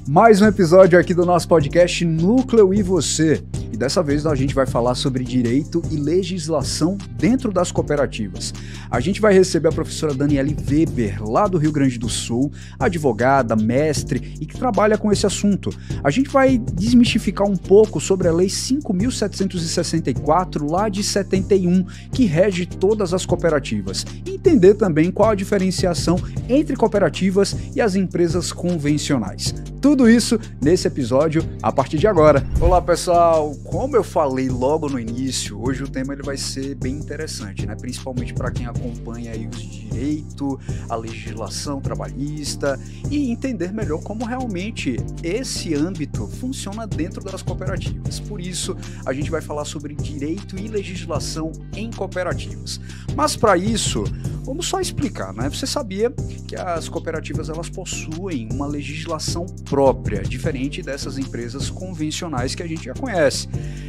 Mais um episódio aqui do nosso podcast Núcleo e Você. E dessa vez a gente vai falar sobre direito e legislação dentro das cooperativas. A gente vai receber a professora Daniele Weber, lá do Rio Grande do Sul, advogada, mestre e que trabalha com esse assunto. A gente vai desmistificar um pouco sobre a Lei 5.764, lá de 71, que rege todas as cooperativas. E entender também qual a diferenciação entre cooperativas e as empresas convencionais. Tudo isso nesse episódio a partir de agora. Olá pessoal, como eu falei logo no início, hoje o tema ele vai ser bem interessante, né? Principalmente para quem acompanha aí os direitos, a legislação trabalhista e entender melhor como realmente esse âmbito funciona dentro das cooperativas. Por isso, a gente vai falar sobre direito e legislação em cooperativas. Mas para isso, vamos só explicar, né? Você sabia que as cooperativas elas possuem uma legislação própria, diferente dessas empresas convencionais que a gente já conhece.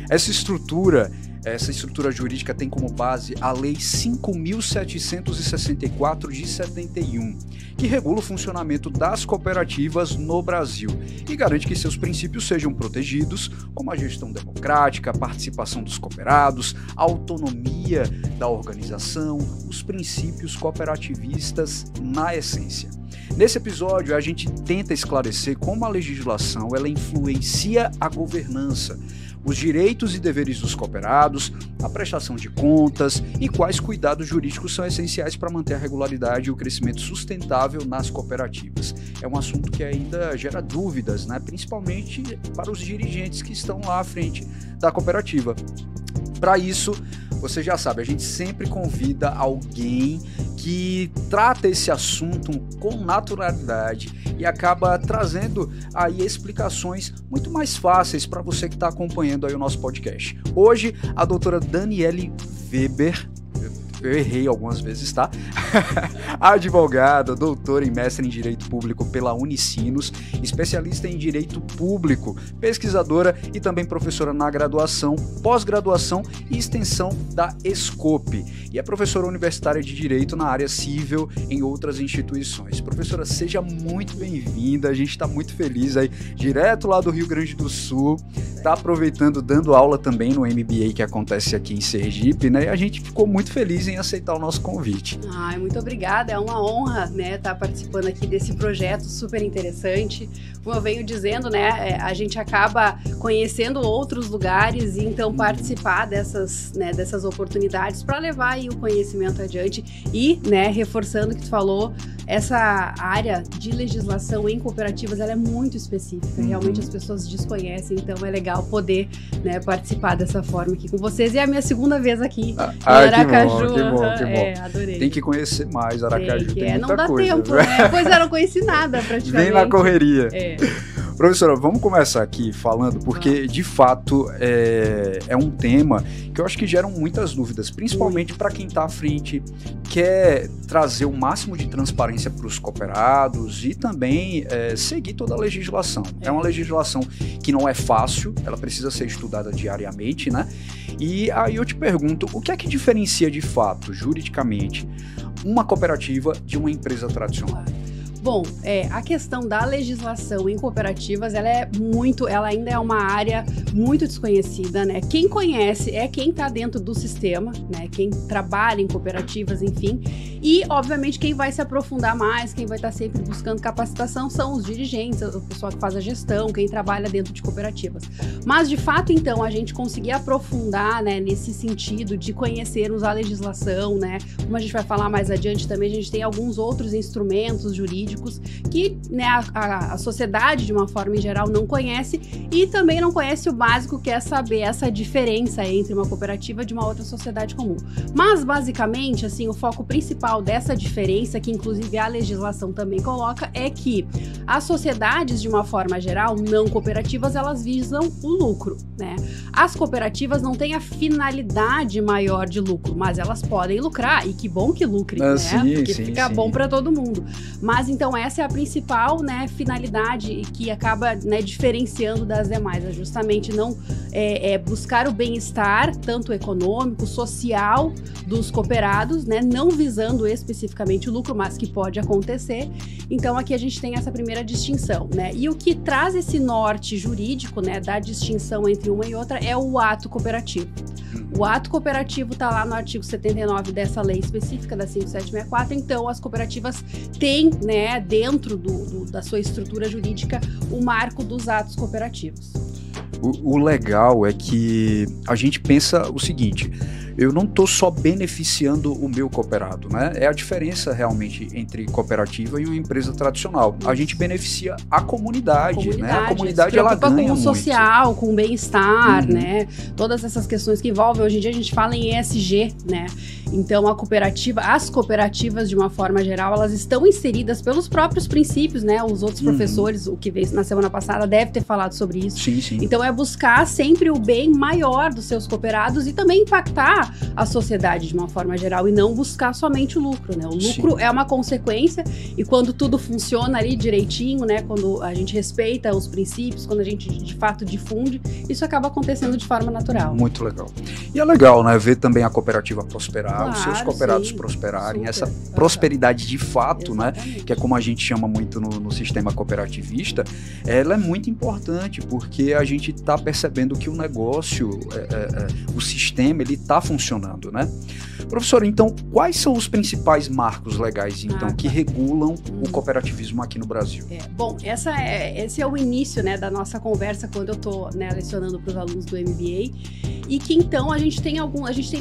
Essa estrutura jurídica tem como base a Lei 5.764 de 71, que regula o funcionamento das cooperativas no Brasil e garante que seus princípios sejam protegidos, como a gestão democrática, a participação dos cooperados, a autonomia da organização, os princípios cooperativistas na essência. Nesse episódio, a gente tenta esclarecer como a legislação ela influencia a governança, os direitos e deveres dos cooperados, a prestação de contas e quais cuidados jurídicos são essenciais para manter a regularidade e o crescimento sustentável nas cooperativas. É um assunto que ainda gera dúvidas, né? Principalmente para os dirigentes que estão lá à frente da cooperativa. Para isso, você já sabe, a gente sempre convida alguém que trata esse assunto com naturalidade e acaba trazendo aí explicações muito mais fáceis para você que está acompanhando aí o nosso podcast. Hoje, a doutora Daniele Weber, eu errei algumas vezes, tá? Advogada, doutora e mestre em Direito Público pela Unicinos, especialista em Direito Público, pesquisadora e também professora na graduação, pós-graduação e extensão da Escope. E é professora universitária de Direito na área civil em outras instituições. Professora, seja muito bem-vinda, a gente está muito feliz aí, direto lá do Rio Grande do Sul, tá aproveitando, dando aula também no MBA que acontece aqui em Sergipe, né? E a gente ficou muito feliz em aceitar o nosso convite. Ai, muito obrigada, é uma honra, né, estar participando aqui desse projeto super interessante. Como eu venho dizendo, né, a gente acaba conhecendo outros lugares e então participar dessas oportunidades para levar aí o conhecimento adiante e, né, reforçando o que tu falou, essa área de legislação em cooperativas, ela é muito específica, realmente as pessoas desconhecem, então é legal poder, né, participar dessa forma aqui com vocês. E é a minha segunda vez aqui em Aracaju. Que bom. Adorei. Tem que conhecer mais Aracaju, tem muita não dá coisa. Tempo, né? Pois eu não conheci nada praticamente. Vem na correria. Professora, vamos começar aqui falando, porque de fato é um tema que eu acho que geram muitas dúvidas, principalmente para quem está à frente, quer trazer o máximo de transparência para os cooperados e também seguir toda a legislação. É uma legislação que não é fácil, ela precisa ser estudada diariamente, né? E aí eu te pergunto, o que é que diferencia de fato, juridicamente, uma cooperativa de uma empresa tradicional? Bom, a questão da legislação em cooperativas, ela ainda é uma área muito desconhecida, né? Quem conhece é quem está dentro do sistema, né? Quem trabalha em cooperativas, enfim. E, obviamente, quem vai se aprofundar mais, quem vai estar sempre buscando capacitação são os dirigentes, o pessoal que faz a gestão, quem trabalha dentro de cooperativas. Mas, de fato, então, a gente conseguir aprofundar, né, nesse sentido de conhecermos a legislação, né? Como a gente vai falar mais adiante também, a gente tem alguns outros instrumentos jurídicos que, né, a sociedade, de uma forma em geral, não conhece e também não conhece o básico, que é saber essa diferença entre uma cooperativa e de uma outra sociedade comum. Mas, basicamente, assim, o foco principal dessa diferença, que inclusive a legislação também coloca, é que as sociedades, de uma forma geral, não cooperativas, elas visam o lucro, né? As cooperativas não têm a finalidade maior de lucro, mas elas podem lucrar, e que bom que lucre, né? Porque fica bom para todo mundo. Mas, então, essa é a principal, né, finalidade que acaba, né, diferenciando das demais, é justamente não buscar o bem-estar, tanto econômico, social, dos cooperados, né, não visando visando especificamente o lucro, mas que pode acontecer. Então aqui a gente tem essa primeira distinção, né? E o que traz esse norte jurídico, né, da distinção entre uma e outra é o ato cooperativo. O ato cooperativo está lá no artigo 79 dessa lei específica da 5764, então as cooperativas têm, né, dentro da sua estrutura jurídica, o marco dos atos cooperativos. O legal é que a gente pensa o seguinte: eu não estou só beneficiando o meu cooperado, né? É a diferença realmente entre cooperativa e uma empresa tradicional. A gente beneficia a comunidade, né? A comunidade ela ganha com o social, muito. com o bem-estar, né? Todas essas questões que envolvem, hoje em dia a gente fala em ESG, né? Então as cooperativas de uma forma geral, elas estão inseridas pelos próprios princípios, né? Os outros professores, o que veio na semana passada, deve ter falado sobre isso. Sim, sim. Então é buscar sempre o bem maior dos seus cooperados e também impactar a sociedade de uma forma geral e não buscar somente o lucro, né? O lucro é uma consequência e quando tudo funciona ali direitinho, né? Quando a gente respeita os princípios, quando a gente de fato difunde, isso acaba acontecendo de forma natural. Muito legal. E é legal, né? Ver também a cooperativa prosperar, os seus cooperados prosperarem, super. Essa prosperidade de fato, né? Que é como a gente chama muito no sistema cooperativista, ela é muito importante porque a gente está percebendo que o negócio, o sistema, ele está funcionando, né? Professor, então, quais são os principais marcos legais, então, que regulam o cooperativismo aqui no Brasil? Bom, esse é o início, né, da nossa conversa quando eu estou, né, lecionando para os alunos do MBA, e que então a gente tem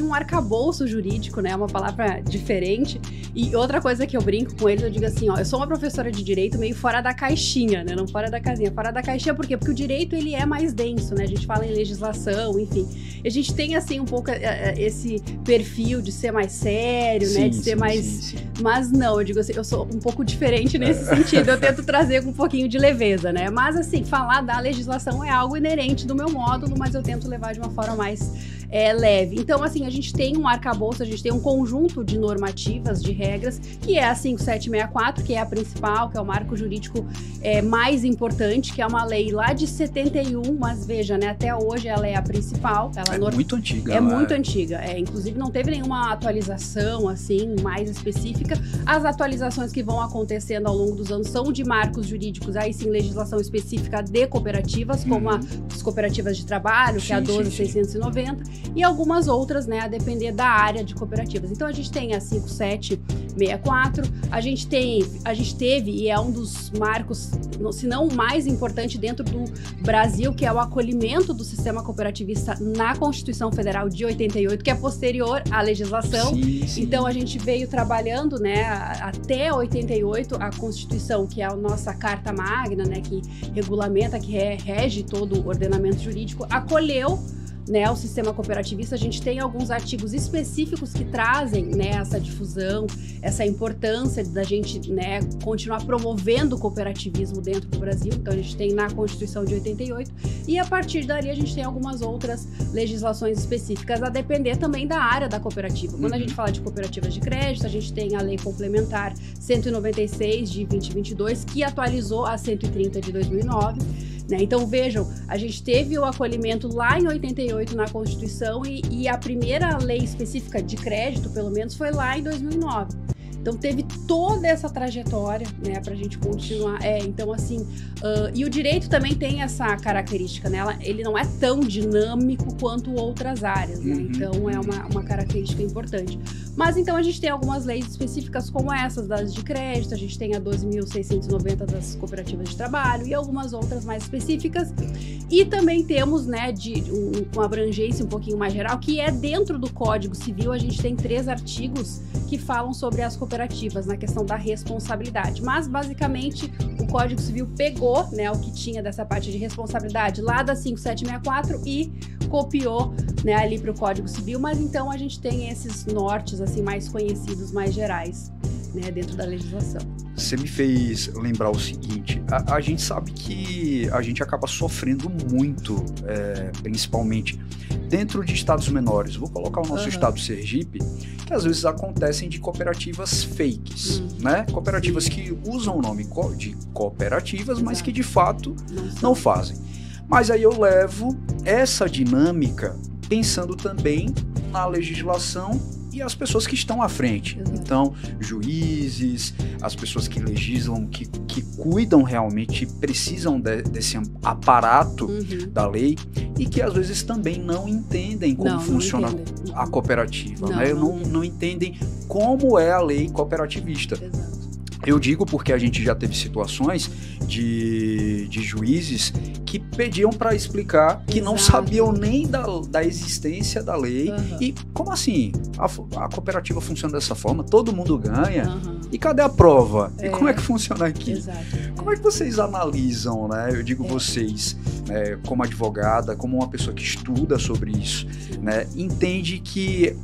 um arcabouço jurídico, né, uma palavra diferente, e outra coisa que eu brinco com eles, eu digo assim, ó, eu sou uma professora de direito meio fora da caixinha, né, não fora da casinha, fora da caixinha, por quê? Porque o direito, ele é mais denso, né, a gente fala em legislação, enfim, a gente tem, assim, um pouco esse perfil de ser mais sério, né, de ser mais... Mas não, eu digo assim, eu sou um pouco diferente nesse sentido, eu tento trazer com um pouquinho de leveza, né, mas assim, falar da legislação é algo inerente do meu módulo, mas eu tento levar de uma forma mais leve. Então, assim, a gente tem um arcabouço, a gente tem um conjunto de normativas, de regras, que é a 5764, que é a principal, que é o marco jurídico mais importante, que é uma lei lá de 71, mas veja, né, até hoje ela é a principal. Ela muito antiga. É muito antiga. Inclusive, não teve nenhuma atualização, assim, mais específica. As atualizações que vão acontecendo ao longo dos anos são de marcos jurídicos, aí sim, legislação específica de cooperativas, como as cooperativas de trabalho, que é a 12.690, e algumas outras, né, a depender da área de cooperativas. Então, a gente tem a 5764, a gente teve, e é um dos marcos, se não o mais importante dentro do Brasil, que é o acolhimento do sistema cooperativista na Constituição Federal de 88, que é posterior à legislação. Então, a gente veio trabalhando, né, até 88, a Constituição, que é a nossa Carta Magna, né, que regulamenta, que rege todo o ordenamento jurídico, acolheu, né, o sistema cooperativista. A gente tem alguns artigos específicos que trazem, né, essa difusão, essa importância da gente, né, continuar promovendo o cooperativismo dentro do Brasil. Então a gente tem na Constituição de 88 e a partir dali a gente tem algumas outras legislações específicas a depender também da área da cooperativa. Quando a gente fala de cooperativas de crédito, a gente tem a Lei Complementar 196 de 2022 que atualizou a 130 de 2009. Né? Então vejam, a gente teve o acolhimento lá em 88 na Constituição e a primeira lei específica de crédito, pelo menos, foi lá em 2009. Então teve toda essa trajetória, né, pra gente continuar. Então assim, e o direito também tem essa característica, né? Ele não é tão dinâmico quanto outras áreas, né? Então é uma característica importante. Mas então a gente tem algumas leis específicas como essas, das de crédito, a gente tem a 12.690 das cooperativas de trabalho e algumas outras mais específicas. E também temos, né, uma abrangência um pouquinho mais geral, que é dentro do Código Civil, a gente tem 3 artigos que falam sobre as cooperativas, na questão da responsabilidade. Mas, basicamente, o Código Civil pegou, né, o que tinha dessa parte de responsabilidade lá da 5764 e copiou, né, ali para o Código Civil. Mas, então, a gente tem esses nortes, assim, mais conhecidos, mais gerais, né, dentro da legislação. Você me fez lembrar o seguinte, a gente sabe que a gente acaba sofrendo muito, principalmente dentro de estados menores. Vou colocar o nosso estado Sergipe, que às vezes acontecem de cooperativas fakes, né? Cooperativas que usam o nome de cooperativas, mas que de fato não fazem. Mas aí eu levo essa dinâmica pensando também na legislação e as pessoas que estão à frente. Exato. Então, juízes, as pessoas que legislam, que cuidam realmente, precisam desse aparato da lei e que às vezes também não entendem como funciona a cooperativa, né? Não entendem como é a lei cooperativista. Exato. Eu digo porque a gente já teve situações de juízes que pediam para explicar, que não sabiam nem da existência da lei. E como assim? A cooperativa funciona dessa forma, todo mundo ganha. E cadê a prova? E como é que funciona aqui? Exato. Como é que vocês analisam, né? Eu digo vocês, né, como advogada, como uma pessoa que estuda sobre isso, né, entende que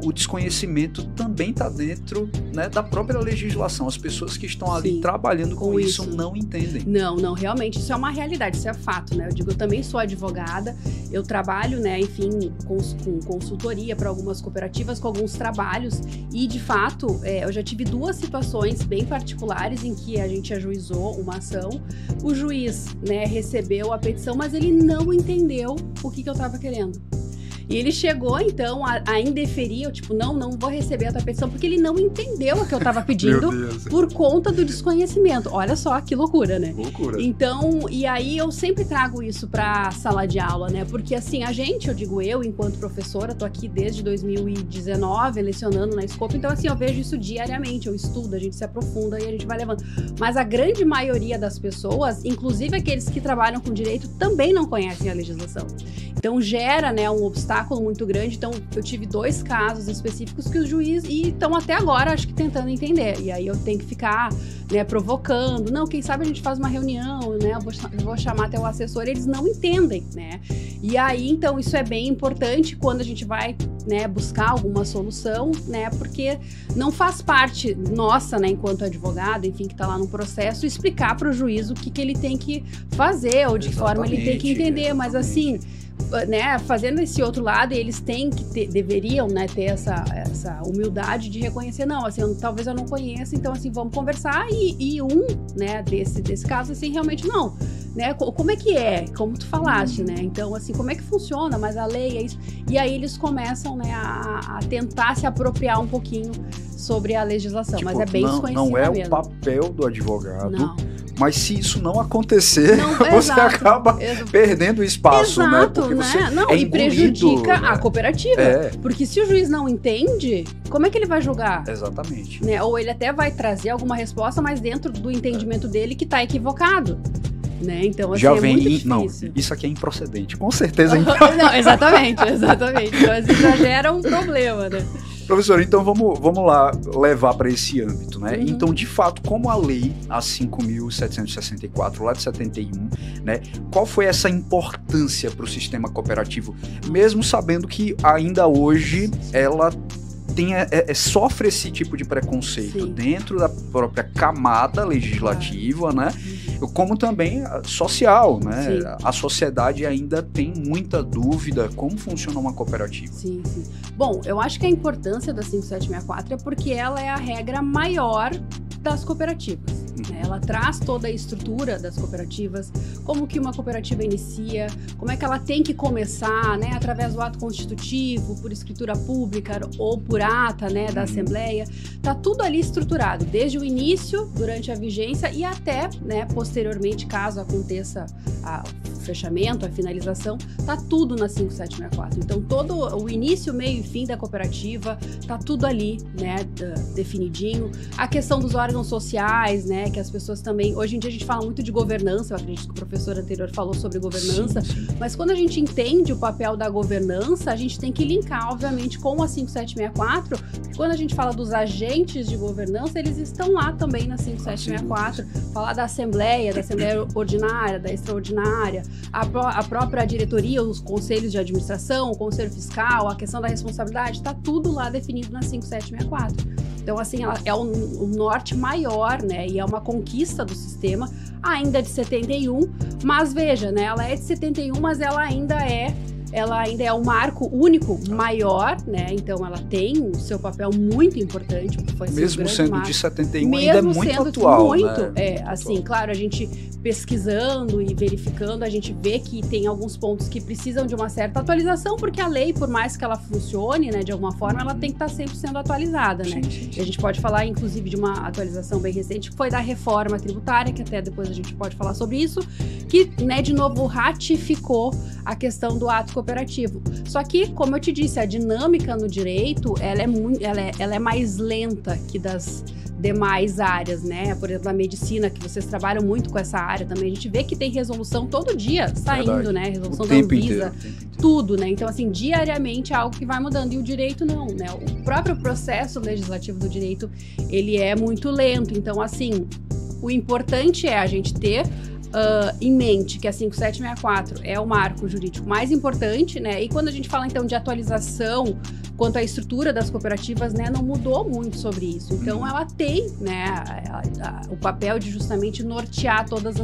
o desconhecimento também está dentro, né, da própria legislação. As pessoas que estão ali trabalhando com isso não entendem. Não, realmente, isso é uma realidade, isso é fato, né? Eu digo, eu também sou advogada, eu trabalho, né, enfim, com consultoria para algumas cooperativas, com alguns trabalhos, e de fato, eu já tive 2 situações bem particulares em que a gente ajuizou uma ação, o juiz, né, recebeu a petição, mas ele não entendeu o que eu estava querendo. E ele chegou, então, a indeferir, eu tipo, não vou receber a tua petição, porque ele não entendeu o que eu estava pedindo por conta do desconhecimento. Olha só que loucura, né? Loucura. Então, e aí eu sempre trago isso pra sala de aula, né? Porque assim, eu digo eu, enquanto professora, tô aqui desde 2019, lecionando na Scope, então assim, eu vejo isso diariamente, eu estudo, a gente se aprofunda e a gente vai levando. Mas a grande maioria das pessoas, inclusive aqueles que trabalham com direito, também não conhecem a legislação. Então gera, né, um obstáculo muito grande. Então eu tive 2 casos específicos que os juízes estão até agora, acho que tentando entender. E aí eu tenho que ficar, né, provocando. Não, quem sabe a gente faz uma reunião, né? Eu vou chamar até o assessor. Eles não entendem, né? E aí, então, isso é bem importante quando a gente vai, né, buscar alguma solução, né? Porque não faz parte nossa, né, enquanto advogado, enfim, que está lá no processo, explicar para o juiz o que ele tem que fazer ou de que forma ele tem que entender. Mas assim, né, fazendo esse outro lado, eles deveriam, né, ter essa humildade de reconhecer, não, assim, talvez eu não conheça, então assim, vamos conversar e né, desse caso, assim, realmente não, né, como é que é, como tu falaste, né, então assim, como é que funciona, mas a lei é isso, e aí eles começam, né, a tentar se apropriar um pouquinho sobre a legislação, tipo, mas é bem desconhecida mesmo. Não é o papel do advogado, mas se isso não acontecer, você acaba perdendo espaço, né? Porque você e prejudica a cooperativa. Porque se o juiz não entende, como é que ele vai julgar? Exatamente. Né? Ou ele até vai trazer alguma resposta, mas dentro do entendimento dele que está equivocado. Né? Então, assim, é muito difícil. Não, isso aqui é improcedente, com certeza. Não, exatamente. Então, isso já gera um problema, né? Professor, então vamos lá levar para esse âmbito, né? Então, de fato, como a lei, a 5.764, lá de 71, né? Qual foi essa importância para o sistema cooperativo? Mesmo sabendo que ainda hoje ela sofre esse tipo de preconceito dentro da própria camada legislativa, né? Como também social, né? A sociedade ainda tem muita dúvida como funciona uma cooperativa. Sim. Bom, eu acho que a importância da 5764 é porque ela é a regra maior das cooperativas. Né? Ela traz toda a estrutura das cooperativas, como que uma cooperativa inicia, como é que ela tem que começar, né? Através do ato constitutivo, por escritura pública ou por ata, né, da Assembleia. Tá tudo ali estruturado, desde o início, durante a vigência e até, né, posteriormente, caso aconteça o fechamento, a finalização, tá tudo na 5764. Então, todo o início, meio e fim da cooperativa, tá tudo ali, né, definidinho. A questão dos órgãos sociais, né, que as pessoas também... Hoje em dia a gente fala muito de governança, eu acredito que o professor anterior falou sobre governança, mas quando a gente entende o papel da governança, a gente tem que linkar, obviamente, com a 5764, porque quando a gente fala dos agentes de governança, eles estão lá também na 5764, falar da Assembleia ordinária, da extraordinária, a própria diretoria, os conselhos de administração, o conselho fiscal, a questão da responsabilidade, está tudo lá definido na 5764. Então, assim, ela é um norte maior, né? E é uma conquista do sistema, ainda de 71, mas veja, né? Ela é de 71, mas ela ainda é ela ainda é um marco único maior, né? Então ela tem o seu papel muito importante. Foi mesmo sendo marco. De 71, ainda é muito atual, muito, né? Assim, atual. Claro, a gente pesquisando e verificando, a gente vê que tem alguns pontos que precisam de uma certa atualização, porque a lei, por mais que ela funcione, né, de alguma forma, ela tem que estar sempre sendo atualizada, né? Sim. E a gente pode falar, inclusive, de uma atualização bem recente, que foi da reforma tributária, que até depois a gente pode falar sobre isso, que, né, de novo, ratificou a questão do ato cooperativo. Só que, como eu te disse, a dinâmica no direito, ela é mais lenta que das demais áreas, né? Por exemplo, a medicina, que vocês trabalham muito com essa área também, a gente vê que tem resolução todo dia saindo, verdade. Né? Resolução da Anvisa, tudo, né? Então, assim, diariamente é algo que vai mudando. E o direito não, né? O próprio processo legislativo do direito, ele é muito lento. Então, assim, o importante é a gente ter em mente que a 5764 é o marco jurídico mais importante, né? E quando a gente fala, então, de atualização quanto à estrutura das cooperativas, né, não mudou muito sobre isso. Então, ela tem, né, o papel de justamente nortear todas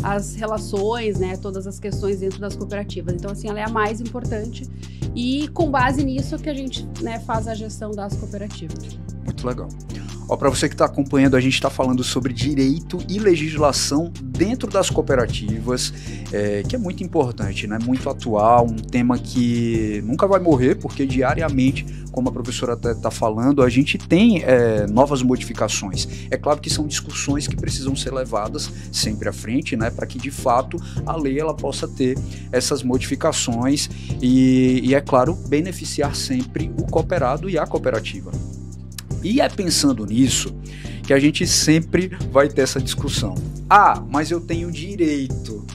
as relações, né, todas as questões dentro das cooperativas. Então, assim, ela é a mais importante e com base nisso que a gente, né, faz a gestão das cooperativas. Muito legal. Para você que está acompanhando, a gente está falando sobre direito e legislação dentro das cooperativas, que é muito importante, né? Muito atual, um tema que nunca vai morrer, porque diariamente, como a professora está falando, a gente tem novas modificações. É claro que são discussões que precisam ser levadas sempre à frente, né? Para que, de fato, a lei ela possa ter essas modificações e, é claro, beneficiar sempre o cooperado e a cooperativa. E é pensando nisso que a gente sempre vai ter essa discussão. Mas eu tenho direito.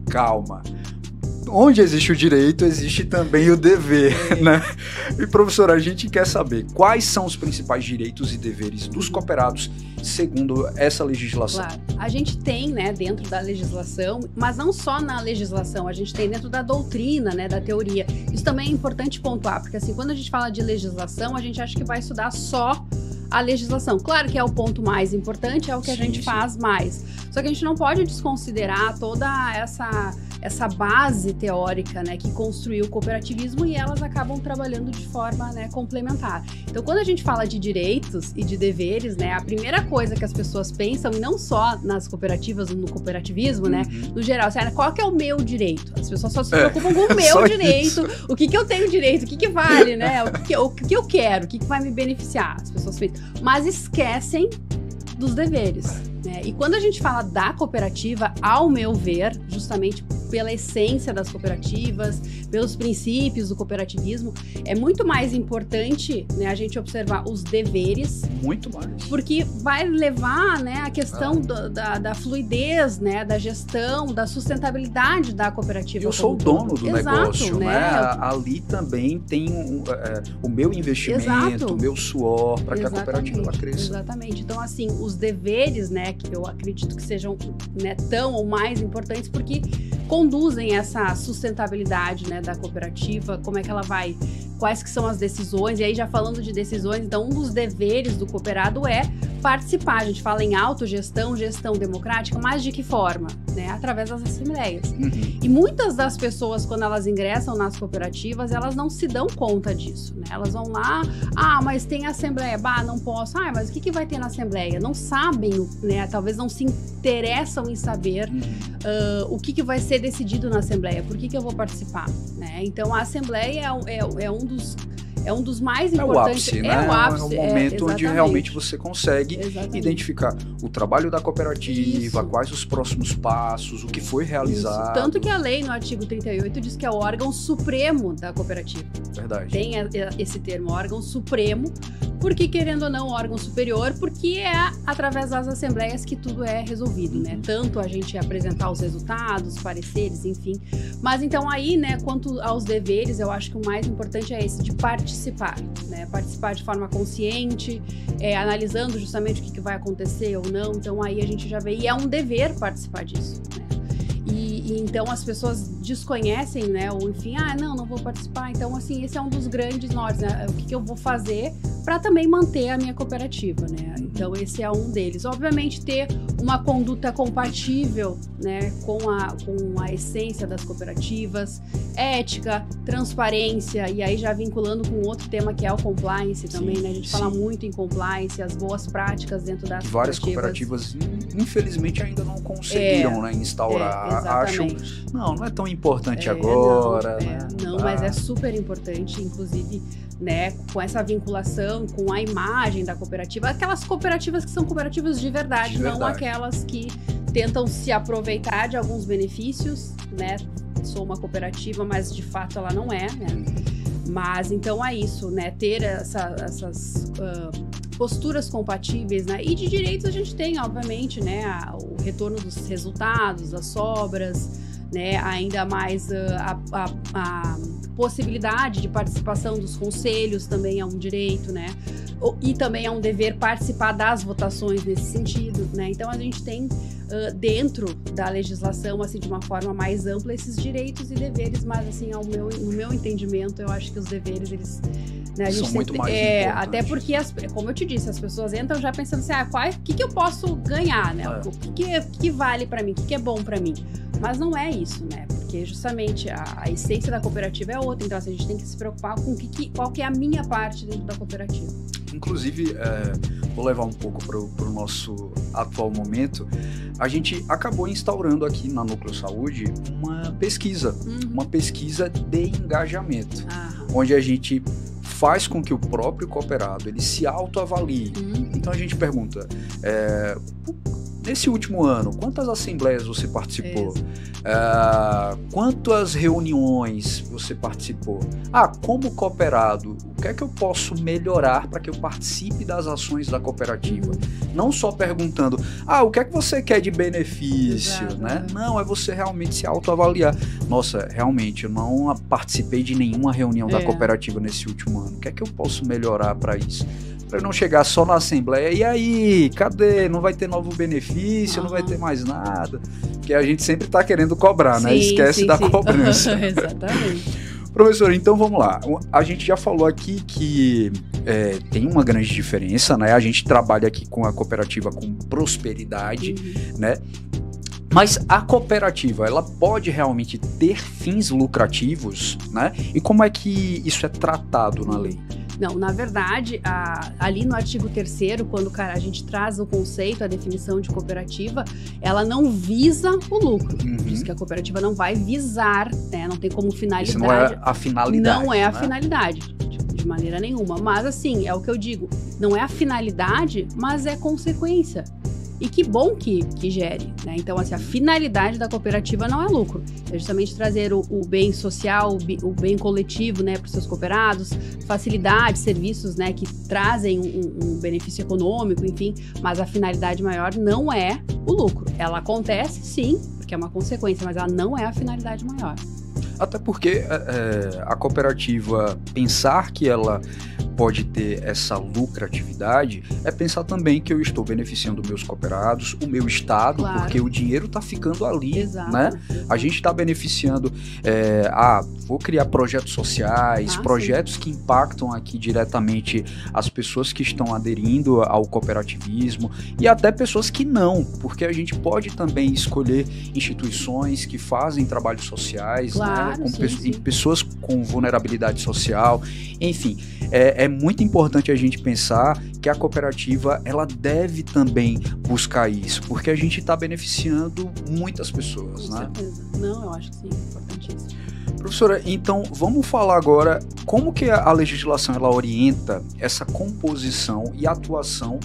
Calma. Onde existe o direito, existe também o dever, né? E, professora, a gente quer saber quais são os principais direitos e deveres dos cooperados segundo essa legislação. Claro. A gente tem, né, dentro da legislação, mas não só na legislação, a gente tem dentro da doutrina, né, da teoria. Isso também é importante pontuar, porque assim, quando a gente fala de legislação, a gente acha que vai estudar só a legislação. Claro que é o ponto mais importante, é o que a gente faz mais. Só que a gente não pode desconsiderar toda essa base teórica, né, que construiu o cooperativismo e elas acabam trabalhando de forma, né, complementar. Então, quando a gente fala de direitos e de deveres, né, a primeira coisa que as pessoas pensam, e não só nas cooperativas ou no cooperativismo, né, no geral, assim, qual que é o meu direito? As pessoas só se preocupam com o meu direito, isso. O que eu tenho direito, o que vale, né, o que eu quero, o que vai me beneficiar. As pessoas pensam, mas esquecem dos deveres, né? E quando a gente fala da cooperativa, ao meu ver, justamente pela essência das cooperativas, pelos princípios do cooperativismo, é muito mais importante, né, a gente observar os deveres. Muito mais. Porque vai levar, né, a questão da fluidez, né, da gestão, da sustentabilidade da cooperativa. Eu sou o dono do negócio, né? Ali também tem o meu investimento, o meu suor, para que a cooperativa ela cresça. Exatamente. Então, assim, os deveres, né, que eu acredito que sejam, né, tão ou mais importantes, porque conduzem essa sustentabilidade, né, da cooperativa, como é que ela vai, quais que são as decisões, e aí já falando de decisões, então um dos deveres do cooperado é participar. A gente fala em autogestão, gestão democrática, mas de que forma? Né? Através das assembleias. E muitas das pessoas, quando elas ingressam nas cooperativas, elas não se dão conta disso, né? Elas vão lá, mas tem assembleia, não posso, mas o que vai ter na assembleia? Não sabem, né? Talvez não se interessam em saber o que vai ser decidido na assembleia, por que eu vou participar, né? Então a assembleia é um dos mais importantes. É o ápice, né? É o momento onde realmente você consegue identificar o trabalho da cooperativa, quais os próximos passos, o que foi realizado. Tanto que a lei, no artigo 38, diz que é o órgão supremo da cooperativa. Verdade. Tem esse termo, órgão supremo, porque, querendo ou não, órgão superior, porque é através das assembleias que tudo é resolvido, né? Tanto a gente apresentar os resultados, pareceres, enfim. Mas então aí, né, quanto aos deveres, eu acho que o mais importante é esse, de participar, né? Participar de forma consciente, analisando justamente o que vai acontecer ou não. Então aí a gente já vê, e é um dever participar disso, né? E então as pessoas desconhecem, né? Ou enfim, não vou participar. Então, assim, esse é um dos grandes nortes, né? O que eu vou fazer para também manter a minha cooperativa, né? Então esse é um deles. Obviamente ter uma conduta compatível, né, com a essência das cooperativas, ética, transparência, e aí já vinculando com outro tema que é o compliance também, né? A gente fala muito em compliance, as boas práticas dentro das várias cooperativas, infelizmente, ainda não conseguiram, né, instaurar. Acham, não é tão importante agora. Não, mas é super importante, inclusive, né, com essa vinculação com a imagem da cooperativa, aquelas cooperativas que são cooperativas de verdade, não aquelas que tentam se aproveitar de alguns benefícios, né? Sou uma cooperativa, mas de fato ela não é, né? Mas então é isso, né? Ter essas posturas compatíveis, né? E de direitos a gente tem, obviamente, né? O retorno dos resultados, das sobras, né? Ainda mais a possibilidade de participação dos conselhos também é um direito, né? E também é um dever participar das votações nesse sentido, né? Então a gente tem dentro da legislação, assim, de uma forma mais ampla, esses direitos e deveres, mas assim, no meu entendimento, eu acho que os deveres, eles, né, a gente são muito mais importantes. Até porque, como eu te disse, as pessoas entram já pensando assim, o que eu posso ganhar, né? O que vale pra mim, o que é bom pra mim? Mas não é isso, né? Porque justamente a essência da cooperativa é outra, então assim, a gente tem que se preocupar com qual que é a minha parte dentro da cooperativa. Inclusive, vou levar um pouco para o nosso atual momento, a gente acabou instaurando aqui na Núcleo Saúde uma pesquisa de engajamento, onde a gente faz com que o próprio cooperado ele se autoavalie. Então a gente pergunta, nesse último ano, quantas assembleias você participou? Quantas reuniões você participou? Como cooperado, o que é que eu posso melhorar para que eu participe das ações da cooperativa? Não só perguntando, o que é que você quer de benefício, né? Não, é você realmente se autoavaliar. Nossa, realmente, eu não participei de nenhuma reunião da cooperativa nesse último ano. O que é que eu posso melhorar para isso? Para não chegar só na assembleia, e aí, cadê? Não vai ter novo benefício, não vai ter mais nada. Porque a gente sempre está querendo cobrar, né? Esquece da cobrança. Exatamente. Professor, então vamos lá. A gente já falou aqui que tem uma grande diferença, né? A gente trabalha aqui com a cooperativa com prosperidade, né? Mas a cooperativa, ela pode realmente ter fins lucrativos, né? E como é que isso é tratado na lei? Não, na verdade, ali no artigo 3º, quando a gente traz o conceito, a definição de cooperativa, ela não visa o lucro. Diz que a cooperativa não vai visar, né? Não tem como finalidade. Isso não é a finalidade. Não é a finalidade, de maneira nenhuma. Mas assim, é o que eu digo, não é a finalidade, mas é consequência. E que bom que gere, né? Então, assim, a finalidade da cooperativa não é lucro. É justamente trazer o bem social, o bem coletivo, né, para os seus cooperados, facilidades, serviços, né, que trazem um benefício econômico, enfim. Mas a finalidade maior não é o lucro. Ela acontece, sim, porque é uma consequência, mas ela não é a finalidade maior. Até porque a cooperativa, pensar que ela pode ter essa lucratividade, é pensar também que eu estou beneficiando meus cooperados, o meu estado, porque o dinheiro está ficando ali, né? A gente está beneficiando, vou criar projetos sociais, projetos que impactam aqui diretamente as pessoas que estão aderindo ao cooperativismo e até pessoas que não, porque a gente pode também escolher instituições que fazem trabalhos sociais, né? Pessoas com vulnerabilidade social, enfim, é muito importante a gente pensar que a cooperativa ela deve também buscar isso, porque a gente está beneficiando muitas pessoas, né? Com certeza. Não, eu acho que sim, é importantíssimo. Professora, então vamos falar agora como que a legislação ela orienta essa composição e atuação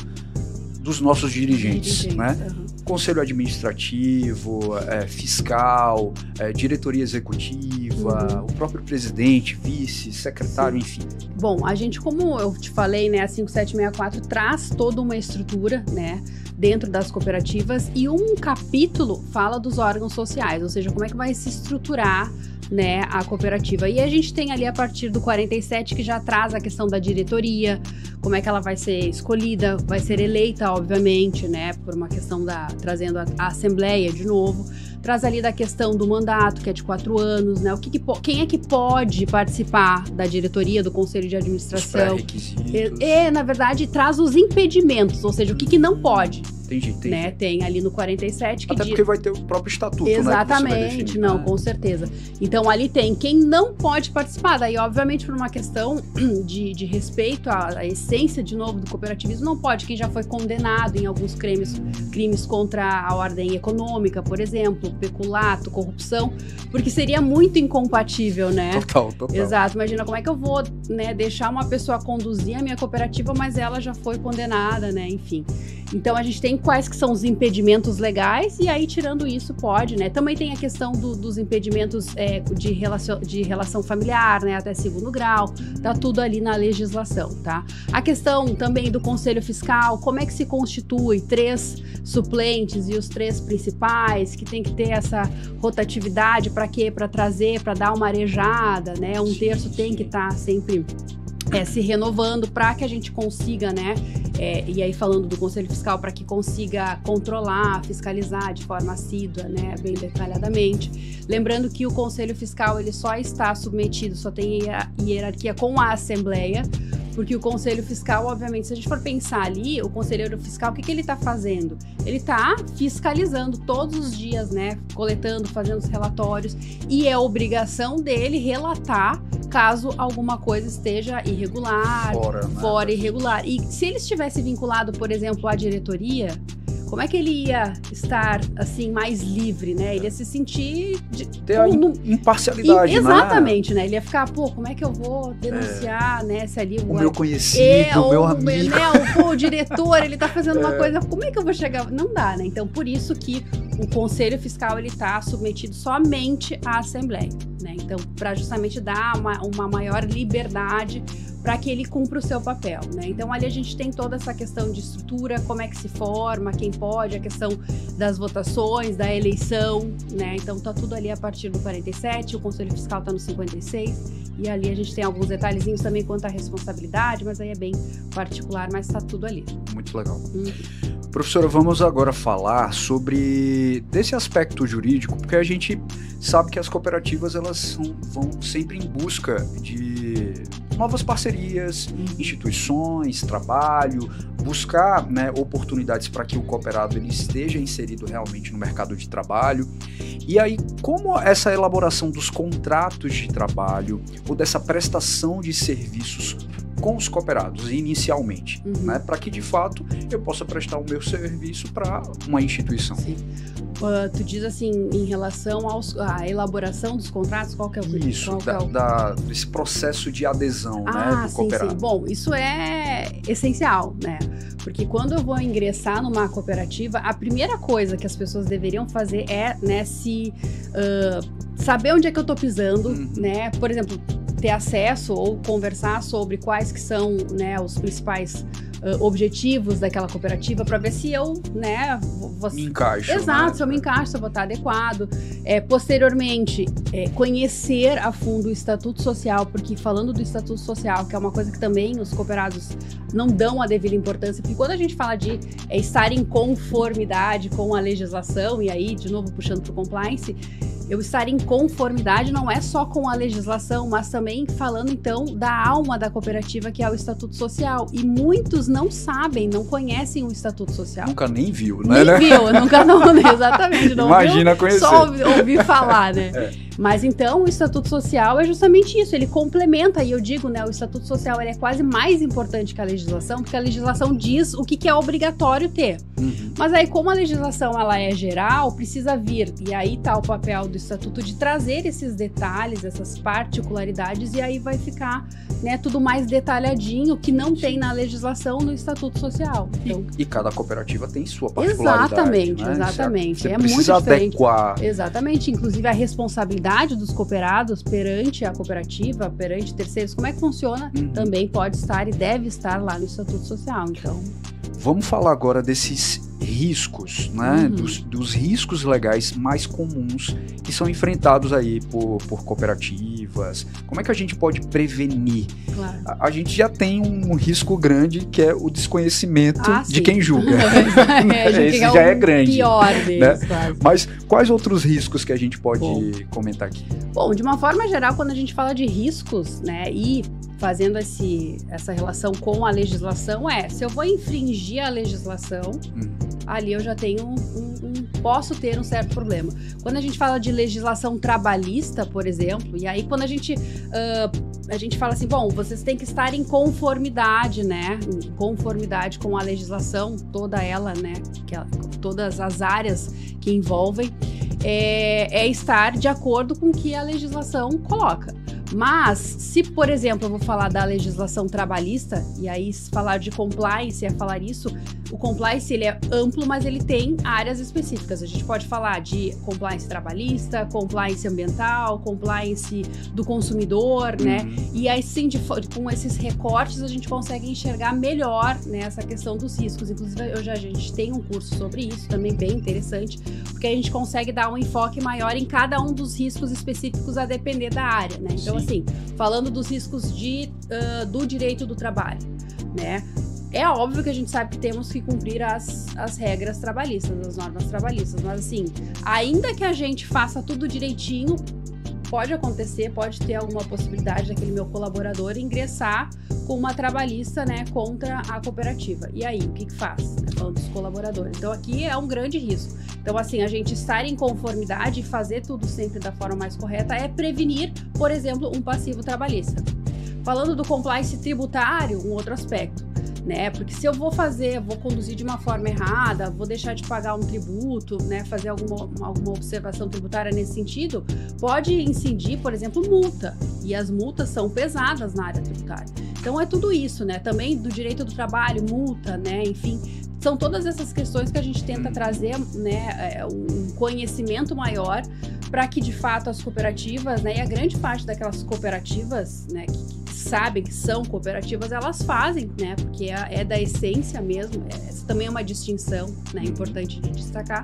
dos nossos dirigentes, né? Conselho administrativo, fiscal, diretoria executiva, o próprio presidente, vice, secretário, enfim. Bom, a gente, como eu te falei, né, a 5764 traz toda uma estrutura, né, dentro das cooperativas e um capítulo fala dos órgãos sociais, ou seja, como é que vai se estruturar, né, a cooperativa. E a gente tem ali a partir do 47 que já traz a questão da diretoria, como é que ela vai ser escolhida, vai ser eleita, obviamente, né, por uma questão trazendo a assembleia de novo. traz ali da questão do mandato, que é de 4 anos, né? Quem é que pode participar da diretoria, do conselho de administração? Os pré-requisitos. Na verdade, traz os impedimentos, ou seja, o que não pode. Entendi. Né? Tem ali no 47 que até porque vai ter o próprio estatuto, exatamente, né? Exatamente, com certeza. Então ali tem quem não pode participar. Daí, obviamente, por uma questão de respeito à essência, de novo, do cooperativismo, não pode. Quem já foi condenado em alguns crimes contra a ordem econômica, por exemplo, peculato, corrupção, porque seria muito incompatível, né? Total. Exato. Imagina como é que eu vou, né, deixar uma pessoa conduzir a minha cooperativa, mas ela já foi condenada, né? Enfim. Então, a gente tem quais que são os impedimentos legais e aí, tirando isso, pode, né? Também tem a questão dos impedimentos de relação familiar, né? Até 2º grau, tá tudo ali na legislação, tá? A questão também do Conselho Fiscal, como é que se constitui 3 suplentes e os 3 principais, que tem que ter essa rotatividade para quê? Para trazer, para dar uma arejada, né? 1/3 tem que estar sempre se renovando para que a gente consiga, né? E aí falando do Conselho Fiscal, para que consiga controlar, fiscalizar de forma assídua, né? Bem detalhadamente. Lembrando que o Conselho Fiscal ele só está submetido, só tem hierarquia com a Assembleia, porque o Conselho Fiscal, obviamente, se a gente for pensar ali, o conselheiro fiscal, o que ele está fazendo? Ele está fiscalizando todos os dias, né? Coletando, fazendo os relatórios, e é obrigação dele relatar caso alguma coisa esteja irregular, fora irregular. E se ele estivesse vinculado, por exemplo, à diretoria, como é que ele ia estar, assim, mais livre, né? Ele ia se sentir... ter a imparcialidade, exatamente, né? Ele ia ficar, como é que eu vou denunciar, né? Se ali o meu conhecido, o meu amigo... o diretor, ele tá fazendo uma coisa, como é que eu vou chegar? Não dá, né? Então, por isso que o Conselho Fiscal, ele tá submetido somente à Assembleia, né? Então, para justamente dar uma maior liberdade para que ele cumpra o seu papel, né? Então, ali a gente tem toda essa questão de estrutura, como é que se forma, quem pode, a questão das votações, da eleição, né? Então, tá tudo ali a partir do 47, o Conselho Fiscal tá no 56, e ali a gente tem alguns detalhezinhos também quanto à responsabilidade, mas aí é bem particular, mas tá tudo ali. Muito legal. Professora, vamos agora falar sobre desse aspecto jurídico, porque a gente sabe que as cooperativas elas vão sempre em busca de novas parcerias, instituições, trabalho, buscar, né, oportunidades para que o cooperado ele esteja inserido realmente no mercado de trabalho. E aí, como essa elaboração dos contratos de trabalho ou dessa prestação de serviços com os cooperados inicialmente, né, para que de fato eu possa prestar o meu serviço para uma instituição. Sim. Tu diz assim, em relação à elaboração dos contratos, qual que é o... Isso, desse processo de adesão, né, do cooperado. Sim. Bom, isso é essencial, né? Porque quando eu vou ingressar numa cooperativa, a primeira coisa que as pessoas deveriam fazer é, né, saber onde é que eu tô pisando, né? Por exemplo, ter acesso ou conversar sobre quais que são, né, os principais objetivos daquela cooperativa para ver se eu, né, me encaixo. Exato, né? se eu me encaixo, se eu vou estar adequado. Posteriormente, conhecer a fundo o Estatuto Social, porque falando do Estatuto Social, que é uma coisa que também os cooperados não dão a devida importância, porque quando a gente fala de estar em conformidade com a legislação, e aí, de novo, puxando para o compliance, eu estar em conformidade não é só com a legislação, mas também falando, então, da alma da cooperativa, que é o Estatuto Social. E muitos não sabem, não conhecem o Estatuto Social. Nunca nem viu, né? Nem viu, nunca não, exatamente. Não Imagina viu, conhecer. Só ouvir falar, né? Mas então, o Estatuto Social é justamente isso, ele complementa, e eu digo, né, o Estatuto Social ele é quase mais importante que a legislação, porque a legislação diz o que é obrigatório ter. Mas aí, como a legislação ela é geral, precisa vir, e aí tá o papel do Estatuto de trazer esses detalhes, essas particularidades, e aí vai ficar, né, tudo mais detalhadinho, que não tem na legislação no Estatuto Social. Então, e cada cooperativa tem sua particularidade. Exatamente, né? exatamente. Você é precisa muito diferente. adequar. Exatamente, inclusive a responsabilidade dos cooperados perante a cooperativa, perante terceiros, como é que funciona, também pode estar e deve estar lá no Estatuto Social, então... Vamos falar agora desses riscos, né? Dos riscos legais mais comuns que são enfrentados aí por cooperativas. Como é que a gente pode prevenir? Claro. A gente já tem um risco grande, que é o desconhecimento de quem julga. Esse já é grande. Pior deles, né? Mas quais outros riscos que a gente pode comentar aqui? Bom, de uma forma geral, quando a gente fala de riscos, né, e fazendo essa relação com a legislação, se eu vou infringir a legislação, ali eu já tenho posso ter um certo problema. Quando a gente fala de legislação trabalhista, por exemplo, e aí quando a gente fala assim, bom, vocês têm que estar em conformidade, né, em conformidade com a legislação, toda ela, né, todas as áreas que envolvem, estar de acordo com o que a legislação coloca. Mas, se, por exemplo, eu vou falar da legislação trabalhista, e aí falar de compliance, falar isso, o compliance ele é amplo, mas ele tem áreas específicas. A gente pode falar de compliance trabalhista, compliance ambiental, compliance do consumidor, né? E aí sim, com esses recortes, a gente consegue enxergar melhor, né, essa questão dos riscos. Inclusive, a gente tem um curso sobre isso, também bem interessante, porque a gente consegue dar um enfoque maior em cada um dos riscos específicos a depender da área, né? Então, assim, falando dos riscos do direito do trabalho, né? É óbvio que a gente sabe que temos que cumprir as regras trabalhistas, as normas trabalhistas, mas assim, ainda que a gente faça tudo direitinho, pode acontecer, pode ter alguma possibilidade daquele meu colaborador ingressar com uma trabalhista, né, contra a cooperativa. E aí, o que faz? Falando dos colaboradores. Então, aqui é um grande risco. Então, assim, a gente estar em conformidade e fazer tudo sempre da forma mais correta é prevenir, por exemplo, um passivo trabalhista. Falando do compliance tributário, um outro aspecto, né? Porque se eu vou conduzir de uma forma errada, vou deixar de pagar um tributo, né? Fazer alguma observação tributária nesse sentido, pode incidir, por exemplo, multa. E as multas são pesadas na área tributária. Então, é tudo isso, né? Também do direito do trabalho, multa, né? Enfim, são todas essas questões que a gente tenta trazer, né, um conhecimento maior para que, de fato, as cooperativas, né, e a grande parte daquelas cooperativas, né, que sabem que são cooperativas, elas fazem, né, porque é da essência mesmo, essa também é uma distinção, né, importante de destacar,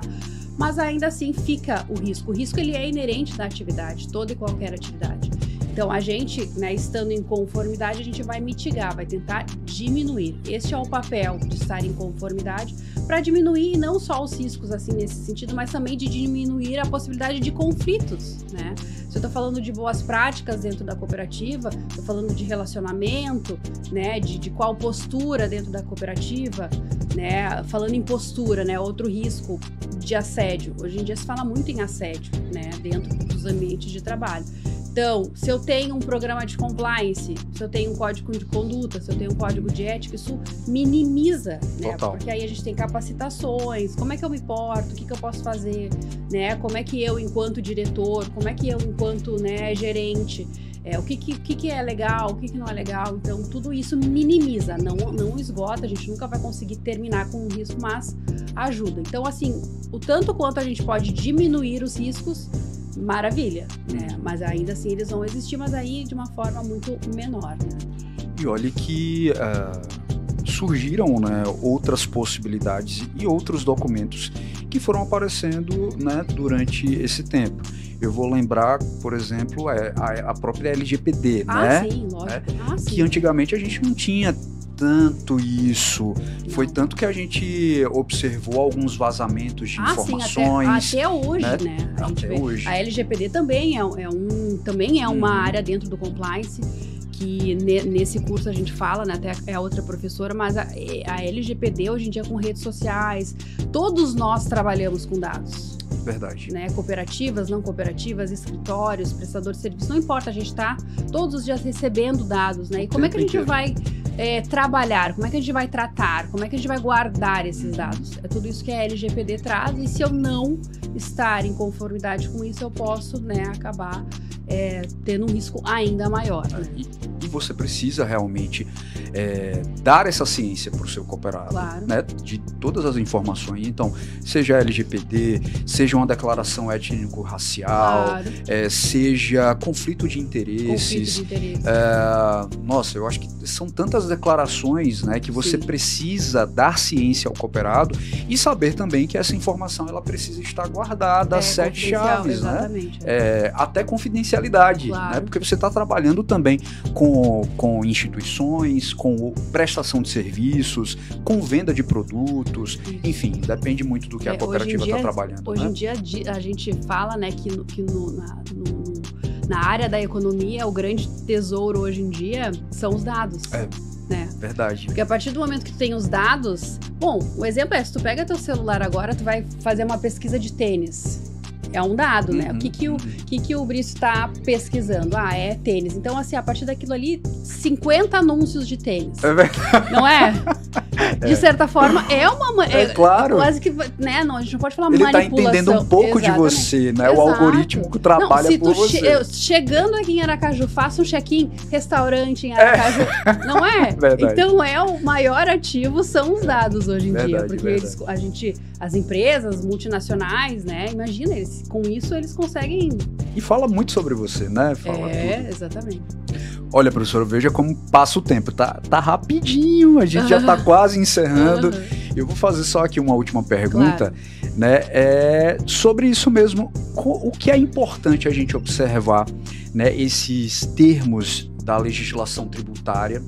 mas ainda assim fica o risco. O risco, ele é inerente da atividade, toda e qualquer atividade. Então, a gente, né, estando em conformidade, a gente vai mitigar, vai tentar diminuir. Este é o papel de estar em conformidade, para diminuir não só os riscos, assim, nesse sentido, mas também de diminuir a possibilidade de conflitos, né? Se eu estou falando de boas práticas dentro da cooperativa, estou falando de relacionamento, né, de qual postura dentro da cooperativa, né? Falando em postura, né, outro risco de assédio. Hoje em dia se fala muito em assédio, né, dentro dos ambientes de trabalho. Então, se eu tenho um programa de compliance, se eu tenho um código de conduta, se eu tenho um código de ética, isso minimiza, né? Total. Porque aí a gente tem capacitações, como é que eu me porto, o que eu posso fazer, né? Como é que eu, enquanto diretor, como é que eu, enquanto, né, gerente, o que é legal, o que não é legal. Então, tudo isso minimiza, não esgota, a gente nunca vai conseguir terminar com um risco, mas ajuda. Então, assim, o tanto quanto a gente pode diminuir os riscos, maravilha, né? Mas ainda assim eles vão existir, mas aí de uma forma muito menor, né? E olha que surgiram, né, outras possibilidades e outros documentos que foram aparecendo, né, durante esse tempo. Eu vou lembrar, por exemplo, a própria LGPD, né? Sim, lógico. Que antigamente a gente não tinha tanto isso. Não. Foi tanto que a gente observou alguns vazamentos de informações. Sim, até hoje, né? Até hoje. A LGPD também é uma área dentro do compliance, que nesse curso a gente fala, né, até é a outra professora, mas a LGPD hoje em dia com redes sociais, todos nós trabalhamos com dados. Verdade. Né, cooperativas, não cooperativas, escritórios, prestadores de serviço, não importa, a gente está todos os dias recebendo dados, né? E como é que a gente vai trabalhar, como é que a gente vai tratar, como é que a gente vai guardar esses dados? É tudo isso que a LGPD traz, e se eu não estar em conformidade com isso, eu posso, né, acabar tendo um risco ainda maior. Né? E você precisa realmente dar essa ciência para o seu cooperado, Claro. né, de todas as informações. Então, seja LGPD, seja uma declaração étnico-racial, Claro. seja conflito de interesses. Conflito de interesse. Nossa, eu acho que são tantas declarações, né, que você Sim. precisa dar ciência ao cooperado e saber também que essa informação ela precisa estar guardada, 7 confidencial, chaves, né? exatamente. Até confidencialidade, Claro. né? Porque você está trabalhando também com instituições, com prestação de serviços, com venda de produtos, enfim, depende muito do que a cooperativa está trabalhando. Hoje né? em dia a gente fala, né, que na área da economia o grande tesouro hoje em dia são os dados. Né? Verdade. Porque a partir do momento que tu tem os dados... Bom, o exemplo é, se tu pega teu celular agora, tu vai fazer uma pesquisa de tênis. É um dado, né? O que o Brício está pesquisando? É tênis. Então, assim, a partir daquilo ali, 50 anúncios de tênis. É verdade. Não é? De certa forma, é uma... claro. Quase que... Né? Não, a gente não pode falar Ele manipulação. está entendendo um pouco de você, né? Exato. O algoritmo que trabalha por você. Chegando aqui em Aracaju, faça um check-in, restaurante em Aracaju. Não é? Verdade. Então, o maior ativo são os dados hoje em dia. Verdade, Porque as empresas multinacionais, né? Imagina, com isso eles conseguem... E fala muito sobre você, né? Fala tudo. Exatamente. Olha, professora, veja como passa o tempo. Tá rapidinho, a gente já tá quase encerrando. Eu vou fazer só aqui uma última pergunta, né? Sobre isso mesmo. O que é importante a gente observar, né? Esses termos da legislação tributária,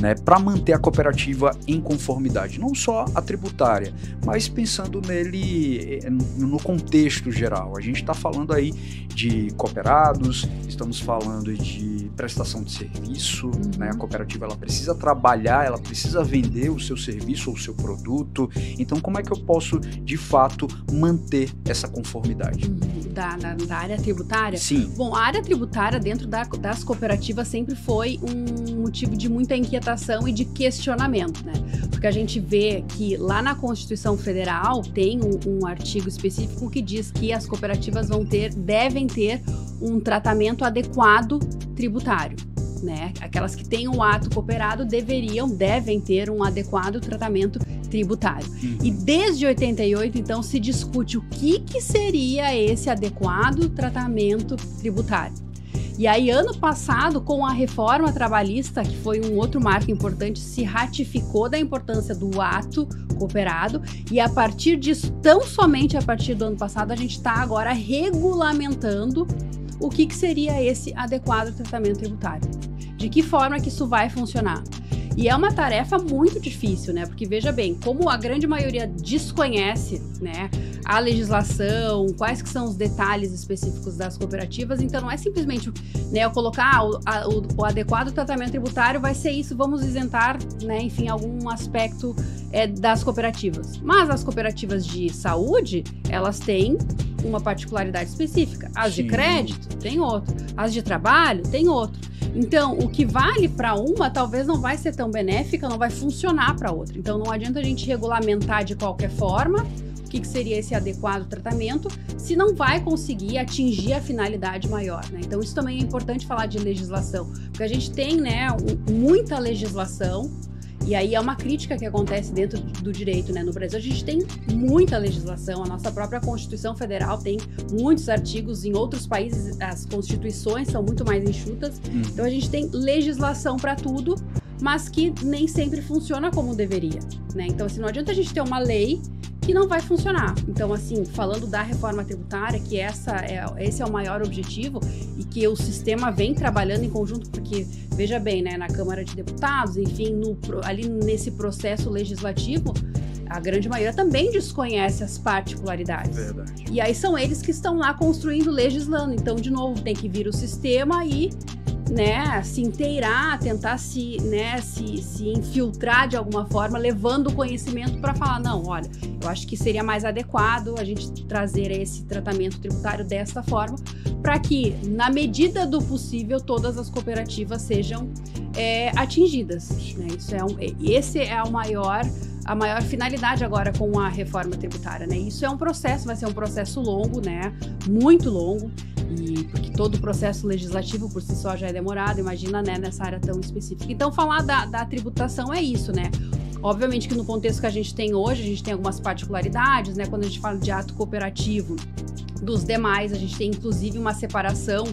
né, para manter a cooperativa em conformidade, não só a tributária, mas pensando nele no contexto geral. A gente está falando aí de cooperados, estamos falando de prestação de serviço, né? A cooperativa ela precisa trabalhar, ela precisa vender o seu serviço ou o seu produto. Então, como é que eu posso, de fato, manter essa conformidade? Da área tributária? Sim. Bom, a área tributária dentro das cooperativas sempre foi um motivo de muita inquietação e de questionamento, né? Porque a gente vê que lá na Constituição Federal tem um artigo específico que diz que as cooperativas devem ter um tratamento adequado tributário, né? Aquelas que têm um ato cooperado devem ter um adequado tratamento tributário. E desde 88, então, se discute o que seria esse adequado tratamento tributário. E aí, ano passado, com a reforma trabalhista, que foi um outro marco importante, se ratificou da importância do ato cooperado, e a partir disso, tão somente a partir do ano passado, a gente está agora regulamentando o que seria esse adequado tratamento tributário. De que forma que isso vai funcionar? E é uma tarefa muito difícil, né? Porque, veja bem, como a grande maioria desconhece, né, a legislação, quais que são os detalhes específicos das cooperativas, então não é simplesmente, né, eu colocar o adequado tratamento tributário vai ser isso, vamos isentar, né, enfim, algum aspecto das cooperativas. Mas as cooperativas de saúde, elas têm uma particularidade específica. As de crédito, tem outro. As de trabalho, tem outro. Então, o que vale para uma, talvez não vai ser tão benéfica, não vai funcionar para outra. Então, não adianta a gente regulamentar de qualquer forma o que seria esse adequado tratamento, se não vai conseguir atingir a finalidade maior, né? Então, isso também é importante falar de legislação, porque a gente tem, né, muita legislação. E aí é uma crítica que acontece dentro do direito, né? No Brasil a gente tem muita legislação, a nossa própria Constituição Federal tem muitos artigos, em outros países as constituições são muito mais enxutas, então a gente tem legislação para tudo, mas que nem sempre funciona como deveria, né? Então, assim, não adianta a gente ter uma lei que não vai funcionar. Então, assim, falando da reforma tributária, que esse é o maior objetivo e que o sistema vem trabalhando em conjunto, porque, veja bem, né, na Câmara de Deputados, enfim, ali nesse processo legislativo, a grande maioria também desconhece as particularidades. Verdade. E aí são eles que estão lá construindo, legislando. Então, de novo, tem que vir o sistema e, né, se inteirar, tentar se infiltrar de alguma forma, levando o conhecimento para falar, não, olha, eu acho que seria mais adequado a gente trazer esse tratamento tributário desta forma, para que, na medida do possível, todas as cooperativas sejam atingidas, né? Esse é a maior finalidade agora com a reforma tributária, né? Isso é um processo, vai ser um processo longo, né? Muito longo. E porque todo o processo legislativo por si só já é demorado, imagina, né, nessa área tão específica. Então, falar da tributação é isso, né? Obviamente que no contexto que a gente tem hoje, a gente tem algumas particularidades, né? Quando a gente fala de ato cooperativo dos demais, a gente tem inclusive uma separação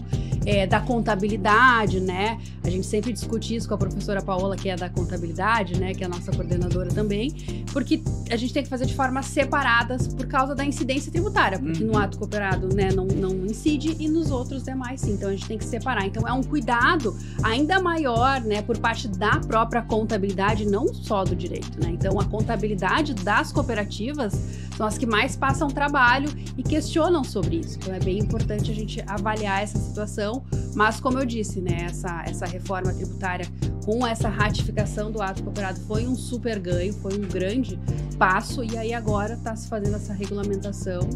da contabilidade, né? A gente sempre discute isso com a professora Paola, que é da contabilidade, né? Que é a nossa coordenadora também, porque a gente tem que fazer de formas separadas por causa da incidência tributária, porque no ato cooperado, né, não incide e nos outros demais sim, então a gente tem que separar. Então é um cuidado ainda maior, né, por parte da própria contabilidade, não só do direito, né? Então a contabilidade das cooperativas são as que mais passam trabalho e questionam sobre isso. Então é bem importante a gente avaliar essa situação, mas como eu disse, né, essa reforma tributária com essa ratificação do ato cooperado foi um super ganho, foi um grande passo, e aí agora está se fazendo essa regulamentação.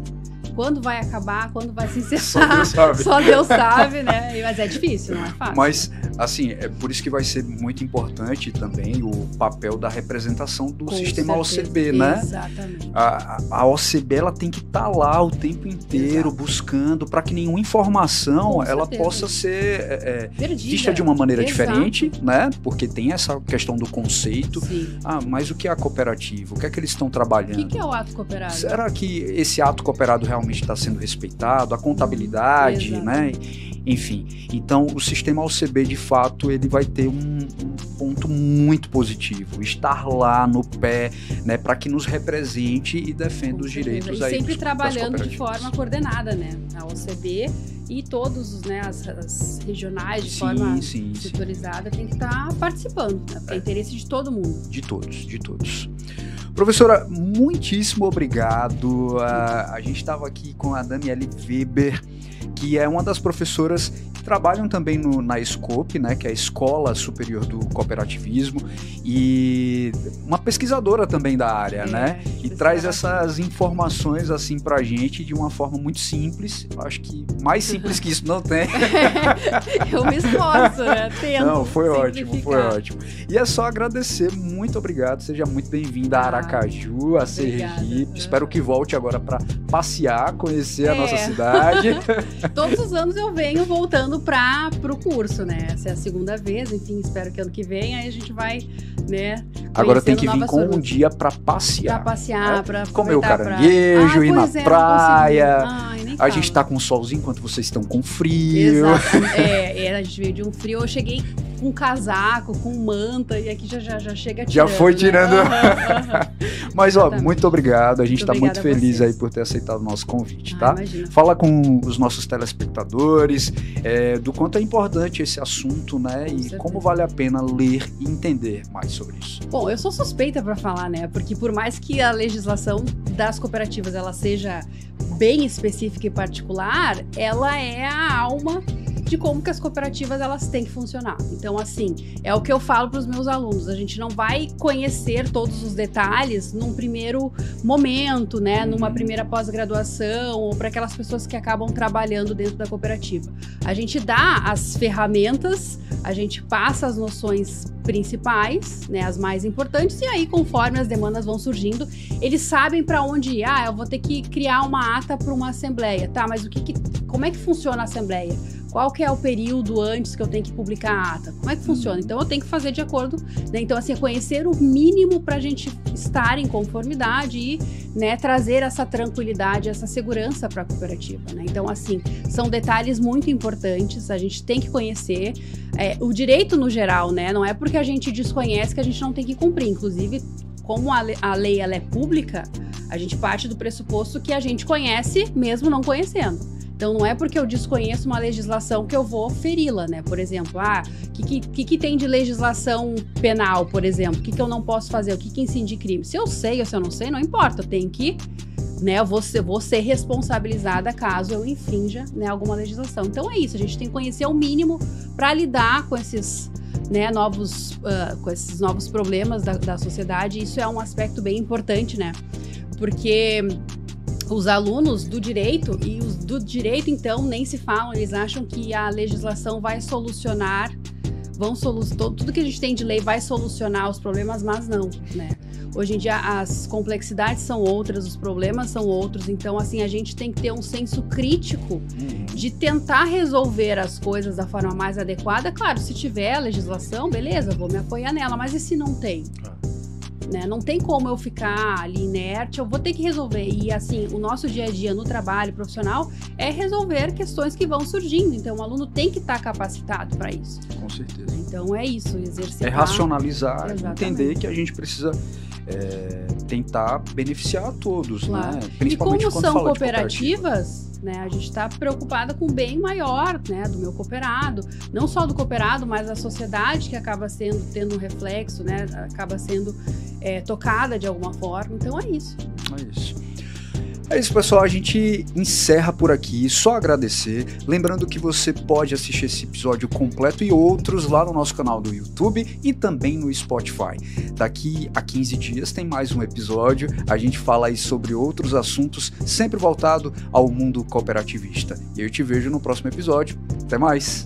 Quando vai acabar, quando vai se encerrar, só Deus sabe, né? Mas é difícil, não é fácil. Mas, assim, é por isso que vai ser muito importante também o papel da representação do sistema OCB, né? Exatamente. A OCB, ela tem que estar lá o tempo inteiro, buscando, para que nenhuma informação ela possa ser vista de uma maneira diferente, né? Porque tem essa questão do conceito. Sim. Mas o que é a cooperativa? O que é que eles estão trabalhando? O que é o ato cooperado? Será que esse ato cooperado realmente está sendo respeitado, a contabilidade, né? Enfim, então o sistema OCB, de fato, ele vai ter um ponto muito positivo, estar lá no pé, né, para que nos represente e defenda os direitos aí sempre trabalhando de forma coordenada, né? A OCB e todos, né, as regionais de forma setorizada tem que estar participando, né? Porque é interesse de todo mundo. De todos. Professora, muitíssimo obrigado. A gente estava aqui com a Daniele Weber, que é uma das professoras que trabalham também na Scope, né, que é a Escola Superior do Cooperativismo, e uma pesquisadora também da área, né? E traz essas informações assim pra gente de uma forma muito simples. Eu acho que mais simples que isso não tem. Eu me esforço, né? Tento. Não, foi ótimo. E é só agradecer, muito obrigado, seja muito bem-vinda a Aracaju, a Sergipe. Espero que volte agora para passear, conhecer a nossa cidade. Todos os anos eu venho voltando pro curso, né? Essa é a segunda vez, enfim, espero que ano que vem aí a gente vai, né? Agora tem que vir com um dia para passear. Pra passear, pra comer o caranguejo, ir na praia. A gente tá com solzinho enquanto vocês estão com frio. Exato. A gente veio de um frio, eu cheguei com casaco, com manta, e aqui já chega tirando. Já foi tirando. Mas, ó, muito obrigado. A gente está muito feliz aí por ter aceitado o nosso convite, tá? Imagina. Fala com os nossos telespectadores do quanto é importante esse assunto, né? E como vale a pena ler e entender mais sobre isso. Bom, eu sou suspeita para falar, né? Porque por mais que a legislação das cooperativas ela seja bem específica e particular, ela é a alma de como que as cooperativas elas têm que funcionar. Então, assim, é o que eu falo para os meus alunos, a gente não vai conhecer todos os detalhes num primeiro momento, né, numa primeira pós-graduação, ou para aquelas pessoas que acabam trabalhando dentro da cooperativa. A gente dá as ferramentas, a gente passa as noções principais, né, as mais importantes, e aí conforme as demandas vão surgindo, eles sabem para onde ir. Eu vou ter que criar uma ata para uma assembleia, tá, mas como é que funciona a assembleia? Qual que é o período antes que eu tenho que publicar a ata? Como é que funciona? Então, eu tenho que fazer de acordo, né? Então, assim, conhecer o mínimo para a gente estar em conformidade e, né, trazer essa tranquilidade, essa segurança para a cooperativa, né? Então, assim, são detalhes muito importantes, a gente tem que conhecer. O direito no geral, né? Não é porque a gente desconhece que a gente não tem que cumprir. Inclusive, como a lei ela é pública, a gente parte do pressuposto que a gente conhece mesmo não conhecendo. Então, não é porque eu desconheço uma legislação que eu vou feri-la, né? Por exemplo, que tem de legislação penal, por exemplo? O que eu não posso fazer? O que incide crime? Se eu sei ou se eu não sei, não importa. Eu tenho que, né? Eu vou ser responsabilizada caso eu infrinja, né, alguma legislação. Então, é isso. A gente tem que conhecer o mínimo para lidar com esses, né, com esses novos problemas da sociedade. Isso é um aspecto bem importante, né? Porque os alunos do direito, e os do direito, então, nem se falam, eles acham que a legislação vai solucionar, tudo que a gente tem de lei vai solucionar os problemas, mas não, né? Hoje em dia as complexidades são outras, os problemas são outros, então assim, a gente tem que ter um senso crítico de tentar resolver as coisas da forma mais adequada. Claro, se tiver a legislação, beleza, vou me apoiar nela, mas e se não tem? Né? Não tem como eu ficar ali inerte, eu vou ter que resolver. E assim, o nosso dia a dia no trabalho profissional é resolver questões que vão surgindo. Então, o aluno tem que estar capacitado para isso. Com certeza. Então, é isso, exercitar. É racionalizar, Exatamente. Entender que a gente precisa tentar beneficiar a todos, Claro. né? Principalmente e como quando são fala de cooperativas, né, a gente está preocupada com o bem maior, né, do meu cooperado, não só do cooperado, mas da sociedade que acaba tendo um reflexo, né, acaba sendo tocada de alguma forma. Então é isso. É isso, pessoal, a gente encerra por aqui, só agradecer, lembrando que você pode assistir esse episódio completo e outros lá no nosso canal do YouTube e também no Spotify. Daqui a 15 dias tem mais um episódio, a gente fala aí sobre outros assuntos, sempre voltado ao mundo cooperativista. E eu te vejo no próximo episódio. Até mais!